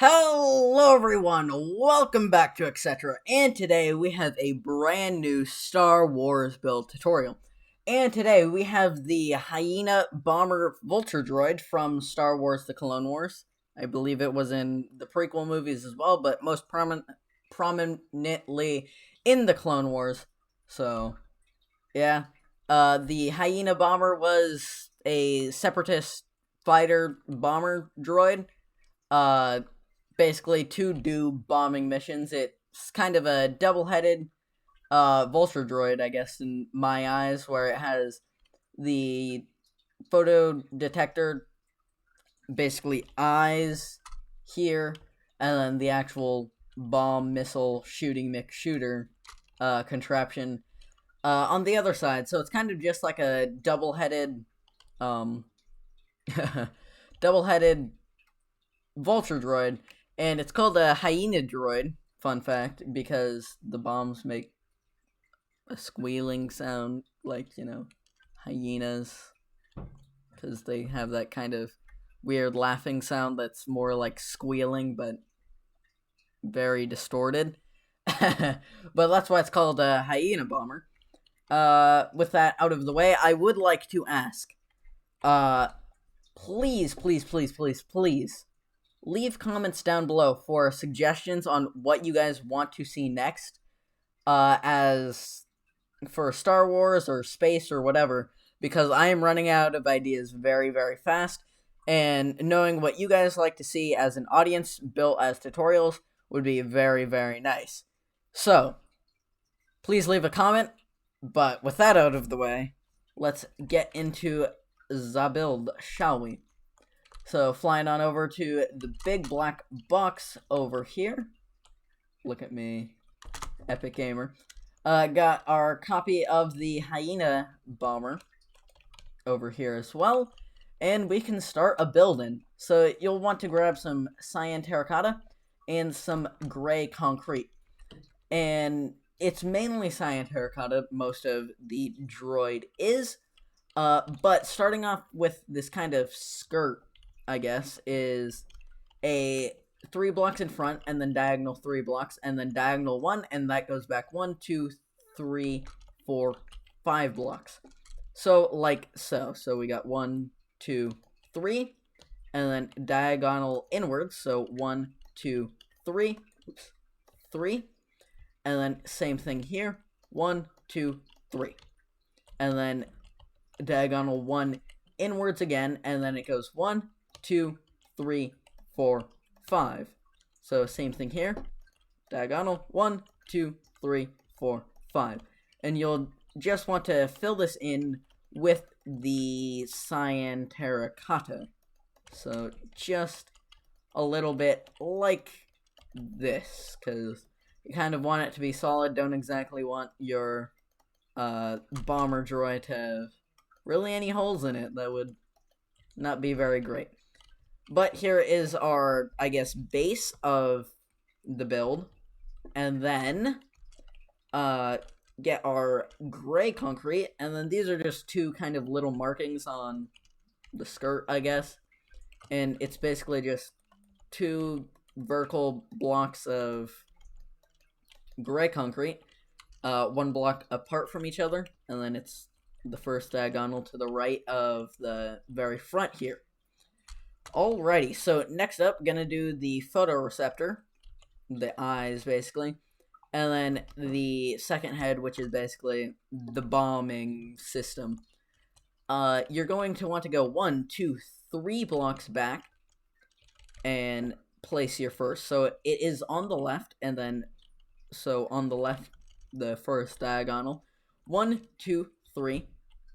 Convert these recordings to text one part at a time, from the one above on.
Hello everyone, welcome back to Ecsetra, and today we have a brand new Star Wars build tutorial. And today we have the Hyena Bomber Vulture Droid from Star Wars The Clone Wars. I believe it was in the prequel movies as well, but most prominently in the Clone Wars. So, yeah. The Hyena Bomber was a separatist fighter bomber droid. Basically to do bombing missions. It's kind of a double-headed vulture droid, I guess, in my eyes, where it has the photo detector, basically eyes here, and then the actual bomb missile shooting mix shooter contraption on the other side. So it's kind of just like a double-headed double-headed vulture droid, and it's called a hyena droid. Fun fact, because the bombs make a squealing sound like, hyenas, because they have that kind of weird laughing sound that's more like squealing but very distorted. But that's why it's called a hyena bomber. With that out of the way, I would like to ask, please leave comments down below for suggestions on what you guys want to see next, as for Star Wars or space or whatever, because I am running out of ideas very, very fast, and knowing what you guys like to see as an audience built as tutorials would be very, very nice. So, please leave a comment, but with that out of the way, let's get into the build, shall we? So, flying on over to the big black box over here. Look at me, epic gamer. Got our copy of the Hyena Bomber over here as well. And we can start a building. So, you'll want to grab some cyan terracotta and some gray concrete. And it's mainly cyan terracotta, most of the droid is. But starting off with this kind of skirt, I guess, is a 3 blocks in front, and then diagonal 3 blocks, and then diagonal 1, and that goes back 1, 2, 3, 4, 5 blocks. So, like so. So we got 1, 2, 3, and then diagonal inwards, so 1, 2, 3, 3, and then same thing here, 1, 2, 3, and then diagonal 1 inwards again, and then it goes 1, 2, 3, 4, 5. So same thing here. Diagonal 1, 2, 3, 4, 5. And you'll just want to fill this in with the cyan terracotta. So just a little bit like this, because you kind of want it to be solid. Don't exactly want your bomber droid to have really any holes in it. That would not be very great. But here is our, I guess, base of the build. And then, get our gray concrete. And then these are just two kind of little markings on the skirt, I guess. And it's basically just two vertical blocks of gray concrete. 1 block apart from each other. And then it's the first diagonal to the right of the very front here. Alrighty, so next up, gonna do the photoreceptor, the eyes basically, and then the second head, which is basically the bombing system. You're going to want to go 1, 2, 3 blocks back and place your first. So it is on the left, and then so on the left, the first diagonal, 1, 2, 3,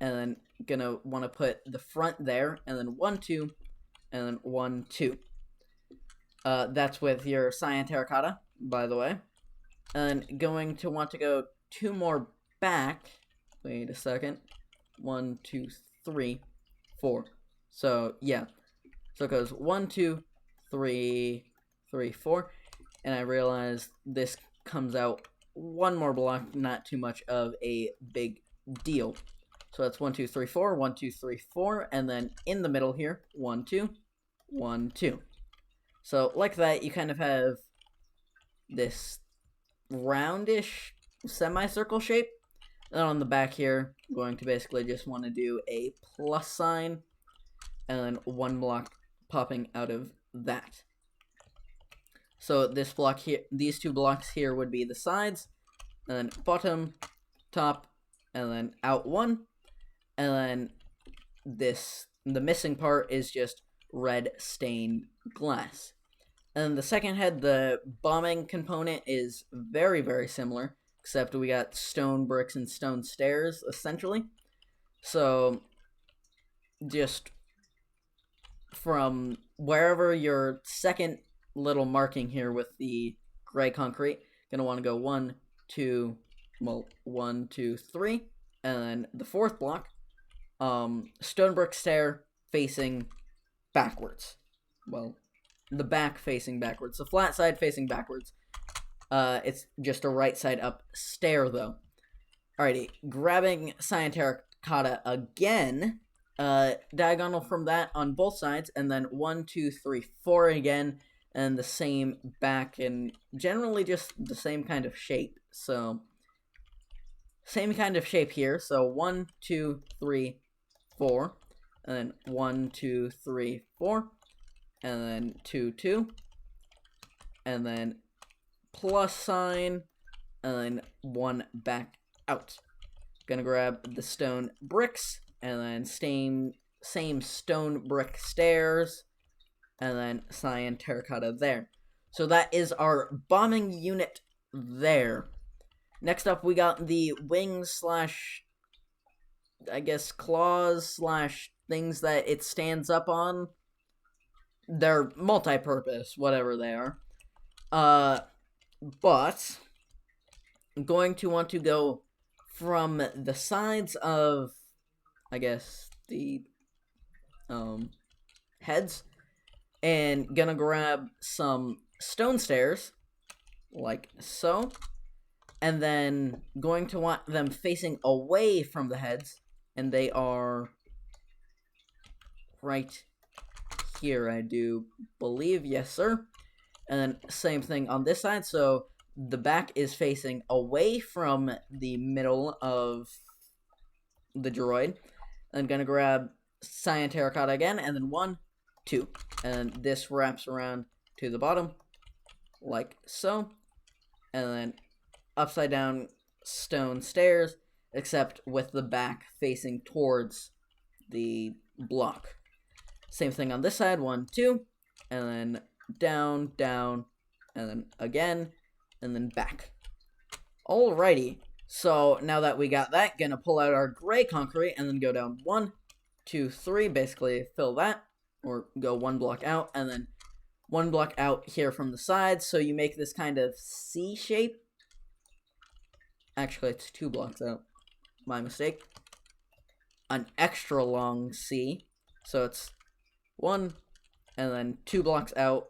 and then gonna want to put the front there, and then 1, 2. And then 1, 2. That's with your cyan terracotta, by the way. And going to want to go 2 more back. Wait a second. 1, 2, 3, 4. So, yeah. So it goes 1, 2, 3, 3, 4. And I realize this comes out 1 more block, not too much of a big deal. So that's 1, 2, 3, 4, 1, 2, 3, 4, and then in the middle here, 1, 2, 1, 2. So like that, you kind of have this roundish semicircle shape. And on the back here, I'm going to basically just want to do a plus sign and then one block popping out of that. So this block here, these two blocks here would be the sides, and then bottom, top, and then out one, and then the missing part is just red stained glass. And the second head, the bombing component, is very, very similar, except we got stone bricks and stone stairs, essentially. So, just from wherever your second little marking here with the gray concrete, gonna want to go 1, 2, 1, 2, 3, and then the fourth block, stone brick stair facing backwards. Well, the back facing backwards, the flat side facing backwards. It's just a right side up stair though. Alrighty, grabbing cyan terracotta again, diagonal from that on both sides, and then 1, 2, 3, 4 again, and the same back, and generally just the same kind of shape. So, same kind of shape here. So 1, 2, 3, 4, and then 1, 2, 3, 4, and then 2, 2, and then plus sign, and then one back out. Gonna grab the stone bricks, and then same stone brick stairs, and then cyan terracotta there. So that is our bombing unit there. Next up, we got the wings slash, I guess, claws slash things that it stands up on. They're multi-purpose, whatever they are. But I'm going to want to go from the sides of, I guess, the heads, and gonna grab some stone stairs, like so, and then going to want them facing away from the heads, and they are right here, I do believe. Yes, sir. And then same thing on this side, so the back is facing away from the middle of the droid. I'm gonna grab cyan terracotta again, and then 1, 2. And this wraps around to the bottom, like so. And then upside down stone stairs, except with the back facing towards the block. Same thing on this side, 1, 2, and then down, down, and then again, and then back. Alrighty, so now that we got that, gonna pull out our gray concrete, and then go down 1, 2, 3, basically fill that, or go one block out, and then one block out here from the side, so you make this kind of C shape. Actually, it's 2 blocks out. My mistake. An extra long C. So it's 1, and then 2 blocks out.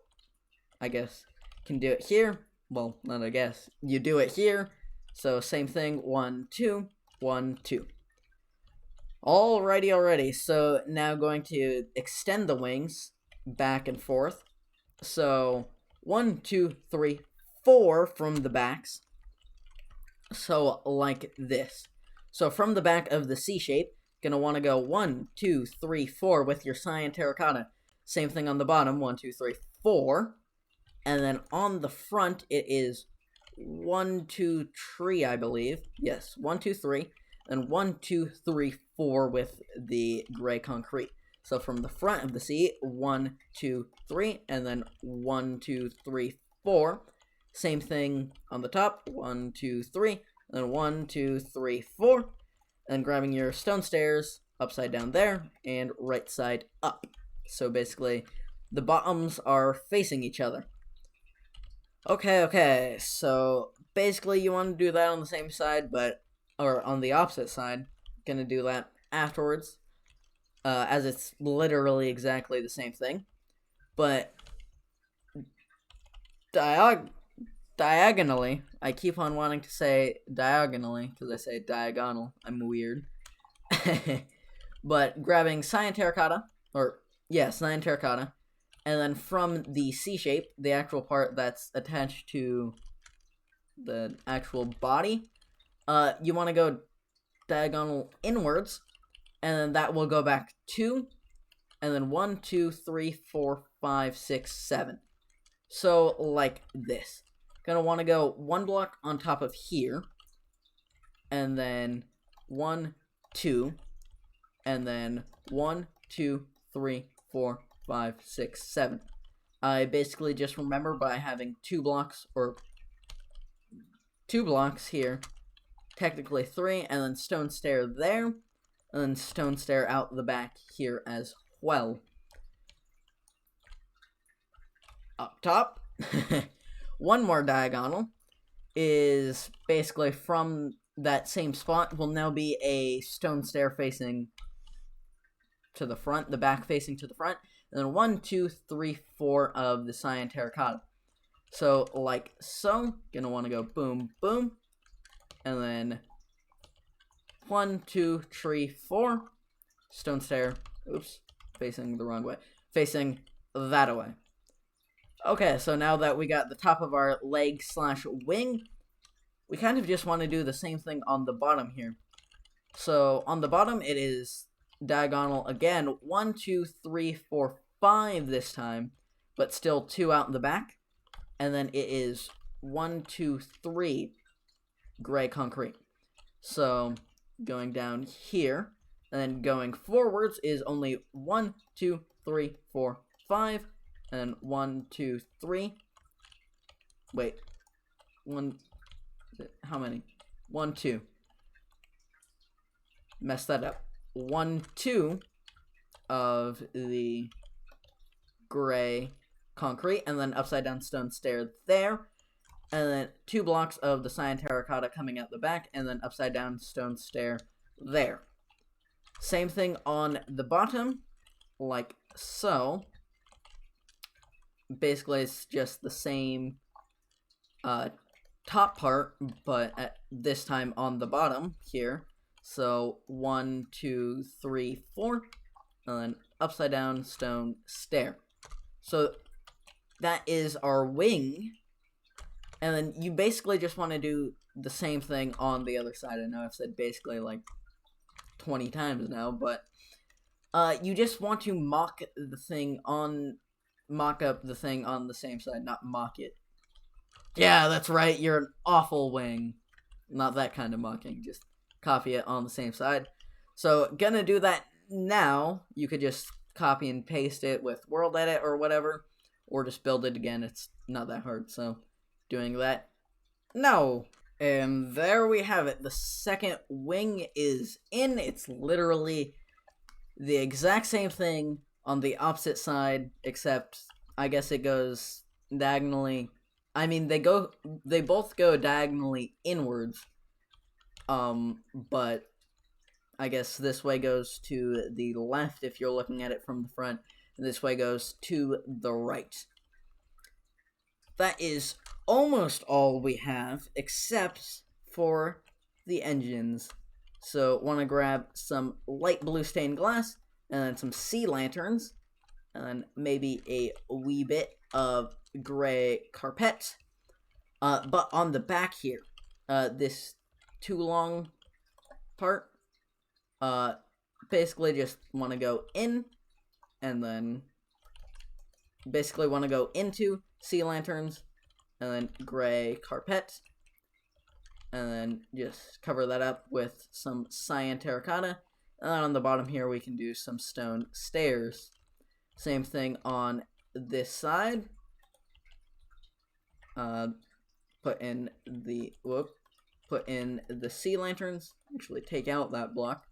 I guess. Can do it here. Well, not I guess. You do it here. So same thing. 1, 2, 1, 2. Alrighty. So now going to extend the wings back and forth. So 1, 2, 3, 4 from the backs. So like this. So from the back of the C shape, gonna want to go 1, 2, 3, 4 with your cyan terracotta. Same thing on the bottom, 1, 2, 3, 4. And then on the front, it is 1, 2, 3, I believe. Yes, 1, 2, 3. And 1, 2, 3, 4 with the gray concrete. So from the front of the C, 1, 2, 3, and then 1, 2, 3, 4. Same thing on the top, 1, 2, 3, and then 1, 2, 3, 4. And grabbing your stone stairs upside down there and right side up. So basically, the bottoms are facing each other. Okay, so basically you want to do that on the same side, or on the opposite side. Gonna do that afterwards, as it's literally exactly the same thing. But diagonally, I keep on wanting to say diagonally, because I say diagonal, I'm weird. But grabbing cyan terracotta, cyan terracotta, And then from the C shape, the actual part that's attached to the actual body, you want to go diagonal inwards, and then that will go back 2, and then 1, 2, 3, 4, 5, 6, 7. So, like this. Gonna want to go 1 block on top of here, and then 1, 2, and then 1, 2, 3, 4, 5, 6, 7. I basically just remember by having 2 blocks, or 2 blocks here, technically 3, and then stone stair there, and then stone stair out the back here as well. Up top, one more diagonal is basically from that same spot will now be a stone stair facing to the front, the back facing to the front, and then 1, 2, 3, 4 of the cyan terracotta. So, like so, gonna want to go boom, boom, and then 1, 2, 3, 4, stone stair, oops, facing the wrong way, facing that way. Okay, so now that we got the top of our leg slash wing, we kind of just want to do the same thing on the bottom here. So on the bottom, it is diagonal again, 1, 2, 3, 4, 5 this time, but still 2 out in the back. And then it is 1, 2, 3 gray concrete. So going down here, and then going forwards is only 1, 2, 3, 4, 5, and then 1, 2, 3. Wait, 1. How many? 1, 2. Messed that up. 1, 2 of the gray concrete, and then upside down stone stair there, and then 2 blocks of the cyan terracotta coming out the back, and then upside down stone stair there. Same thing on the bottom, like so. Basically, it's just the same top part, but at this time on the bottom here. So 1, 2, 3, 4, and then upside down stone stair. So that is our wing, and then you basically just want to do the same thing on the other side. I know I've said basically like 20 times now, but you just want to mock up the thing on the same side, not mock it. Yeah, that's right, you're an awful wing. Not that kind of mocking, just copy it on the same side. So, gonna do that now. You could just copy and paste it with World Edit or whatever, or just build it again. It's not that hard, so doing that now. And there we have it. The second wing is in. It's literally the exact same thing on the opposite side, except I guess it goes diagonally. I mean, they both go diagonally inwards. But I guess this way goes to the left if you're looking at it from the front, and this way goes to the right. That is almost all we have, except for the engines. So, want to grab some light blue stained glass, and then some sea lanterns, and then maybe a wee bit of gray carpet. But on the back here, this too long part, basically just want to go in, and then basically want to go into sea lanterns, and then gray carpet, and then just cover that up with some cyan terracotta, and then on the bottom here we can do some stone stairs. Same thing on this side. Put in the sea lanterns. Actually, take out that block.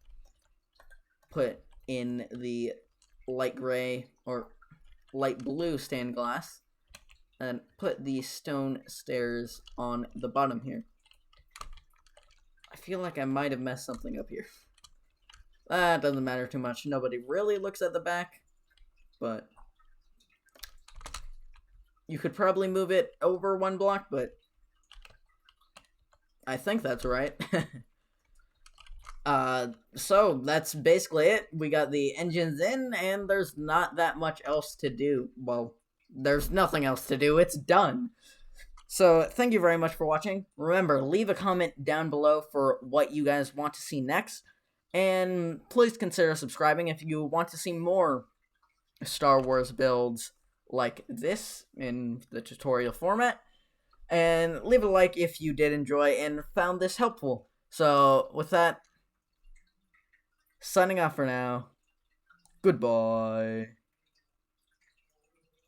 Put in the light gray or light blue stained glass, and put the stone stairs on the bottom here. I feel like I might have messed something up here. That doesn't matter too much. Nobody really looks at the back, but you could probably move it over 1 block, but I think that's right. So that's basically it. We got the engines in, and there's not that much else to do. Well, there's nothing else to do. It's done. So thank you very much for watching. Remember, leave a comment down below for what you guys want to see next. And please consider subscribing if you want to see more Star Wars builds like this in the tutorial format. And leave a like if you did enjoy and found this helpful. So with that, signing off for now. Goodbye.